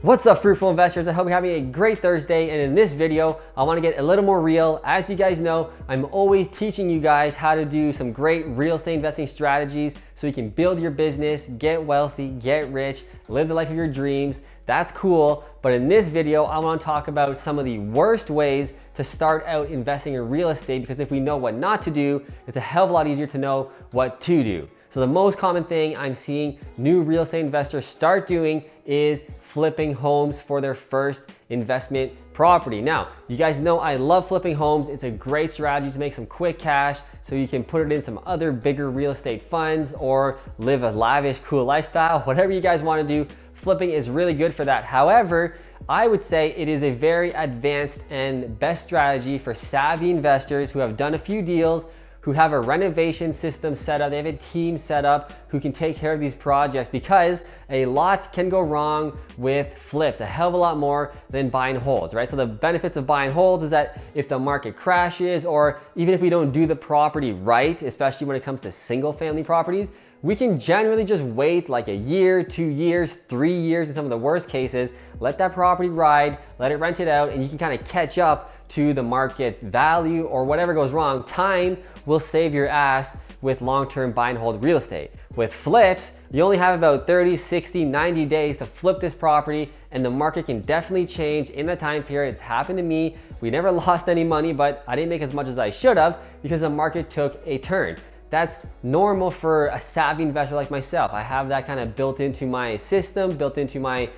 What's up, fruitful investors? I hope you're having a great Thursday, and in this video I want to get a little more real. As you guys know, I'm always teaching you guys how to do some great real estate investing strategies so you can build your business, get wealthy, get rich, live the life of your dreams. That's cool, but in this video I want to talk about some of the worst ways to start out investing in real estate, because if we know what not to do, it's a hell of a lot easier to know what to do. So the most common thing I'm seeing new real estate investors start doing is flipping homes for their first investment property. Now, you guys know I love flipping homes. It's a great strategy to make some quick cash so you can put it in some other bigger real estate funds or live a lavish, cool lifestyle. Whatever you guys want to do, flipping is really good for that. However, I would say it is a very advanced and best strategy for savvy investors who have done a few deals, who have a renovation system set up, they have a team set up who can take care of these projects, because a lot can go wrong with flips, a hell of a lot more than buy and holds, right? So the benefits of buy and holds is that if the market crashes, or even if we don't do the property right, especially when it comes to single family properties, we can generally just wait like a year, 2 years, 3 years in some of the worst cases, let that property ride, let it rent it out, and you can kind of catch up to the market value, or whatever goes wrong, time will save your ass with long-term buy and hold real estate. With flips, you only have about 30, 60, 90 days to flip this property, and the market can definitely change in that time period. It's happened to me. We never lost any money, but I didn't make as much as I should have because the market took a turn. That's normal for a savvy investor like myself. I have that kind of built into my system, built into my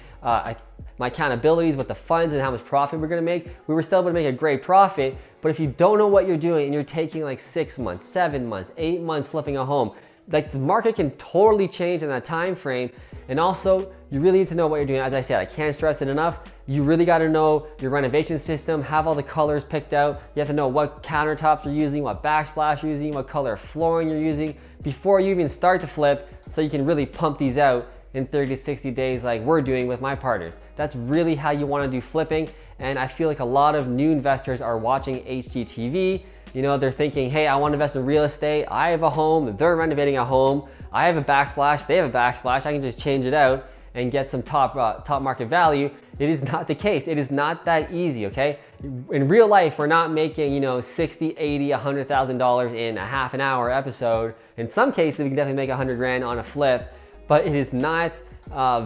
accountabilities with the funds and how much profit we're gonna make. We were still able to make a great profit, but if you don't know what you're doing and you're taking like 6 months, 7 months, 8 months flipping a home, like the market can totally change in that time frame. And also, you really need to know what you're doing. As I said, I can't stress it enough. You really got to know your renovation system, have all the colors picked out. You have to know what countertops you're using, what backsplash you're using, what color flooring you're using before you even start to flip, so you can really pump these out in 30 to 60 days like we're doing with my partners. That's really how you want to do flipping. And I feel like a lot of new investors are watching HGTV. You know, they're thinking, hey, I want to invest in real estate. I have a home, they're renovating a home. I have a backsplash, they have a backsplash. I can just change it out and get some top market value. It is not the case. It is not that easy, okay? In real life, we're not making, you know, 60, 80, $100,000 in a half an hour episode. In some cases, we can definitely make 100 grand on a flip, but it is not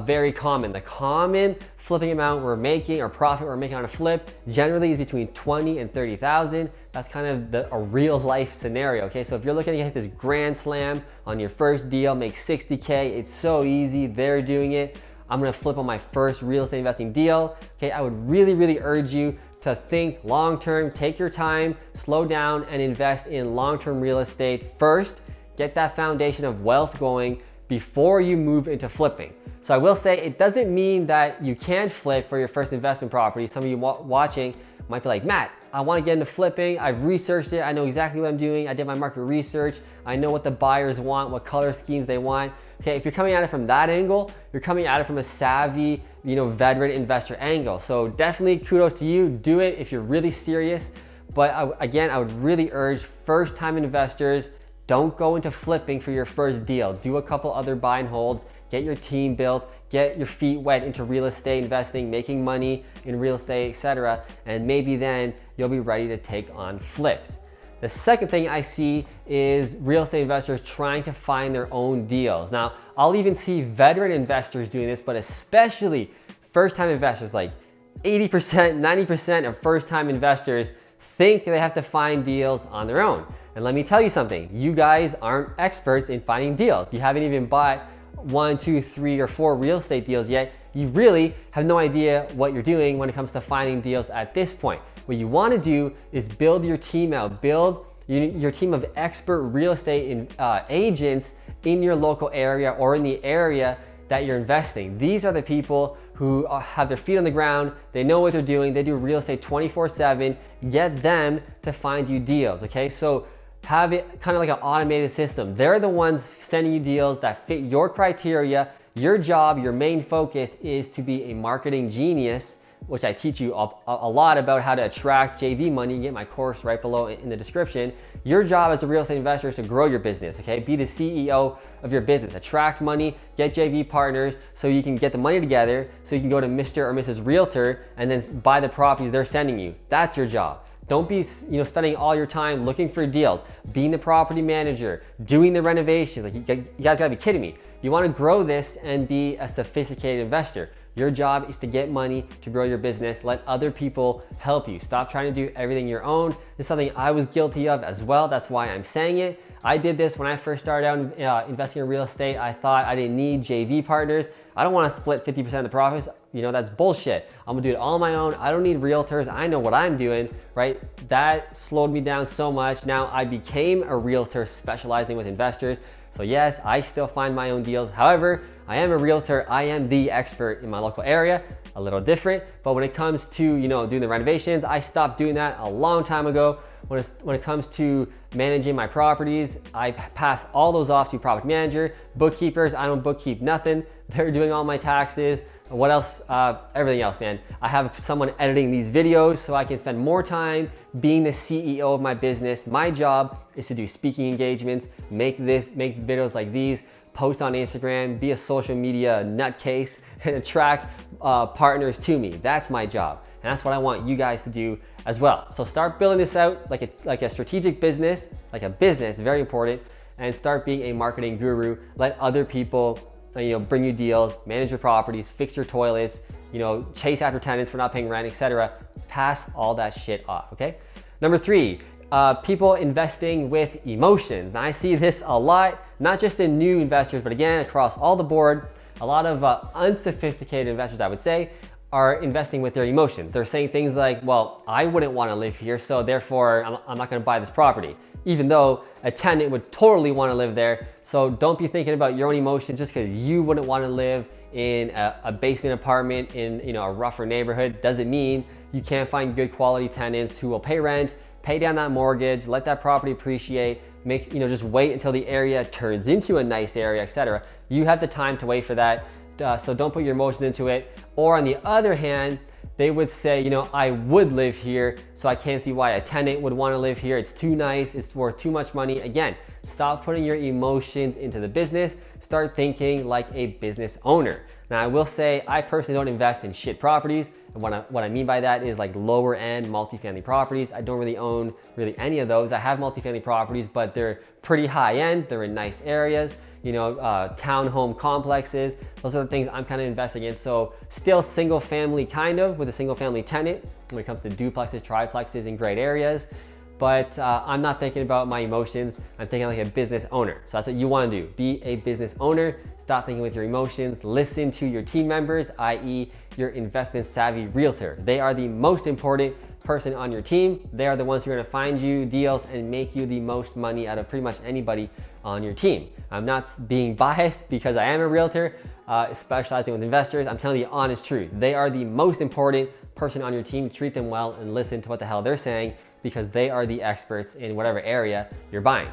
very common. The common flipping amount we're making, or profit we're making on a flip, generally is between 20 and 30,000. That's kind of a real life scenario, okay? So if you're looking to hit this grand slam on your first deal, make 60K, it's so easy, they're doing it. I'm gonna flip on my first real estate investing deal, okay? I would really urge you to think long-term, take your time, slow down, and invest in long-term real estate first. Get that foundation of wealth going before you move into flipping. So I will say, it doesn't mean that you can't flip for your first investment property. Some of you watching might be like, Matt, I want to get into flipping. I've researched it. I know exactly what I'm doing. I did my market research. I know what the buyers want, what color schemes they want. Okay, if you're coming at it from that angle, you're coming at it from a savvy, you know, veteran investor angle. So definitely kudos to you. Do it if you're really serious. But again, I would really urge first-time investors, don't go into flipping for your first deal. Do a couple other buy and holds, get your team built, get your feet wet into real estate investing, making money in real estate, etc. And maybe then you'll be ready to take on flips. The second thing I see is real estate investors trying to find their own deals. Now, I'll even see veteran investors doing this, but especially first-time investors, like 80%, 90% of first-time investors think they have to find deals on their own. And let me tell you something, you guys aren't experts in finding deals. You haven't even bought 1, 2, 3, or 4 real estate deals yet. You really have no idea what you're doing when it comes to finding deals at this point. What you want to do is build your team out, build your team of expert real estate agents in your local area or in the area that you're investing. These are the people who have their feet on the ground, they know what they're doing, they do real estate 24/7, get them to find you deals, okay? So have it kind of like an automated system. They're the ones sending you deals that fit your criteria. Your job, your main focus is to be a marketing genius which I teach you a lot about how to attract JV money. You get my course right below in the description. Your job as a real estate investor is to grow your business, okay? Be the CEO of your business. Attract money, get JV partners so you can get the money together so you can go to Mr. or Mrs. Realtor and then buy the properties they're sending you. That's your job. Don't be spending all your time looking for deals, being the property manager, doing the renovations. Like you guys gotta be kidding me. You wanna grow this and be a sophisticated investor. Your job is to get money to grow your business. Let other people help you. Stop trying to do everything your own. This is something I was guilty of as well. That's why I'm saying it. I did this when I first started out investing in real estate. I thought I didn't need JV partners. I don't want to split 50% of the profits. That's bullshit. I'm gonna do it all on my own. I don't need realtors. I know what I'm doing, right? That slowed me down so much. Now I became a realtor specializing with investors. So yes, I still find my own deals. However, I am a realtor. I am the expert in my local area. A little different, but when it comes to doing the renovations, I stopped doing that a long time ago. When it comes to managing my properties, I pass all those off to property manager, bookkeepers. I don't bookkeep nothing. They're doing all my taxes. What else? Everything else, man. I have someone editing these videos so I can spend more time being the CEO of my business. My job is to do speaking engagements, make videos like these, post on Instagram, be a social media nutcase, and attract partners to me. That's my job. And that's what I want you guys to do as well. So start building this out like a strategic business, like a business, very important, and start being a marketing guru. Let other people bring you deals, manage your properties, fix your toilets, chase after tenants for not paying rent, etc. Pass all that shit off, okay? Number 3, people investing with emotions. Now I see this a lot, not just in new investors, but again, across all the board. A lot of unsophisticated investors, I would say, are investing with their emotions. They're saying things like, well, I wouldn't want to live here, so therefore I'm not going to buy this property, even though a tenant would totally want to live there. So don't be thinking about your own emotions just because you wouldn't want to live in a basement apartment in a rougher neighborhood. Doesn't mean you can't find good quality tenants who will pay rent, pay down that mortgage, let that property appreciate, just wait until the area turns into a nice area, etc. You have the time to wait for that. So don't put your emotions into it. Or on the other hand, they would say, I would live here, so I can't see why a tenant would want to live here. It's too nice, it's worth too much money. Again, stop putting your emotions into the business. Start thinking like a business owner. Now, I will say, I personally don't invest in shit properties. And what I mean by that is like lower end multifamily properties. I don't really own any of those. I have multifamily properties, but they're pretty high end. They're in nice areas, townhome complexes. Those are the things I'm kind of investing in. So still single family kind of with a single family tenant when it comes to duplexes, triplexes in great areas. But I'm not thinking about my emotions. I'm thinking like a business owner. So that's what you want to do. Be a business owner. Stop thinking with your emotions. Listen to your team members, i.e. your investment savvy realtor. They are the most important person on your team. They are the ones who are going to find you deals and make you the most money out of pretty much anybody on your team. I'm not being biased because I am a realtor specializing with investors. I'm telling you the honest truth. They are the most important person on your team. Treat them well and listen to what the hell they're saying, because they are the experts in whatever area you're buying.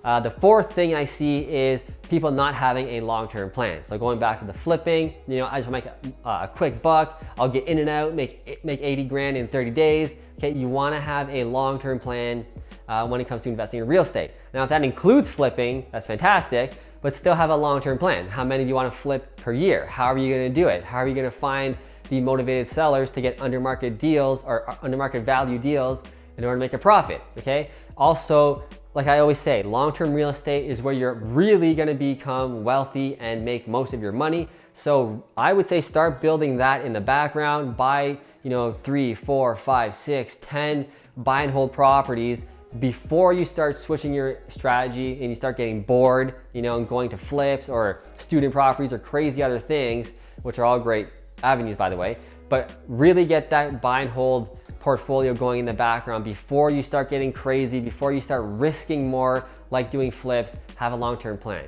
The 4th thing I see is people not having a long-term plan. So going back to the flipping, I just want to make a quick buck. I'll get in and out, make 80 grand in 30 days. Okay, you want to have a long-term plan when it comes to investing in real estate. Now, if that includes flipping, that's fantastic, but still have a long-term plan. How many do you want to flip per year? How are you going to do it? How are you going to find the motivated sellers to get under market deals or under market value deals in order to make a profit, okay? Also, like I always say, long-term real estate is where you're really gonna become wealthy and make most of your money. So I would say start building that in the background. Buy, 3, 4, 5, 6, 10 buy and hold properties before you start switching your strategy and you start getting bored, and going to flips or student properties or crazy other things, which are all great avenues, by the way. But really get that buy and hold portfolio going in the background before you start getting crazy, before you start risking more, like doing flips. Have a long-term plan.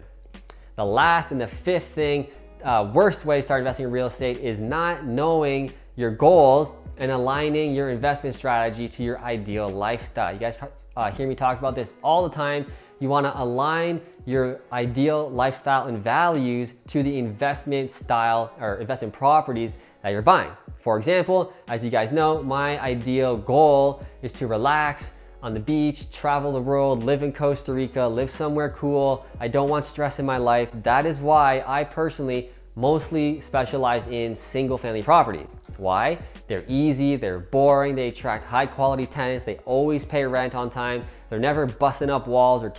The last and the 5th thing, worst way to start investing in real estate is not knowing your goals and aligning your investment strategy to your ideal lifestyle. You guys hear me talk about this all the time. You want to align your ideal lifestyle and values to the investment style or investment properties that you're buying. For example, as you guys know, my ideal goal is to relax on the beach, travel the world, live in Costa Rica, live somewhere cool. I don't want stress in my life. That is why I personally mostly specialize in single family properties. Why? They're easy, they're boring, they attract high quality tenants, they always pay rent on time, they're never busting up walls or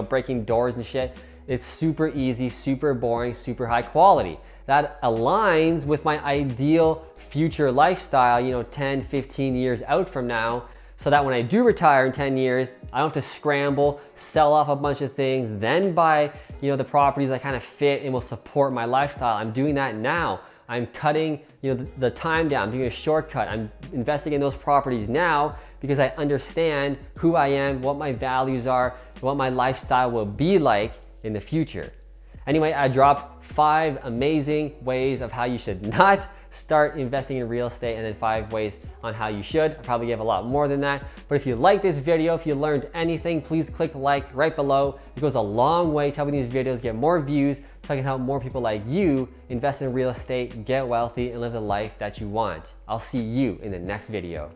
breaking doors and shit. It's super easy, super boring, super high quality. That aligns with my ideal future lifestyle, 10, 15 years out from now, so that when I do retire in 10 years, I don't have to scramble, sell off a bunch of things, then buy the properties that kind of fit and will support my lifestyle. I'm doing that now. I'm cutting the time down, I'm doing a shortcut. I'm investing in those properties now because I understand who I am, what my values are, what my lifestyle will be like in the future. Anyway, I dropped 5 amazing ways of how you should not start investing in real estate, and then 5 ways on how you should. I probably gave a lot more than that, but if you like this video, if you learned anything, please click like right below. It goes a long way to helping these videos get more views so I can help more people like you invest in real estate, get wealthy, and live the life that you want. I'll see you in the next video.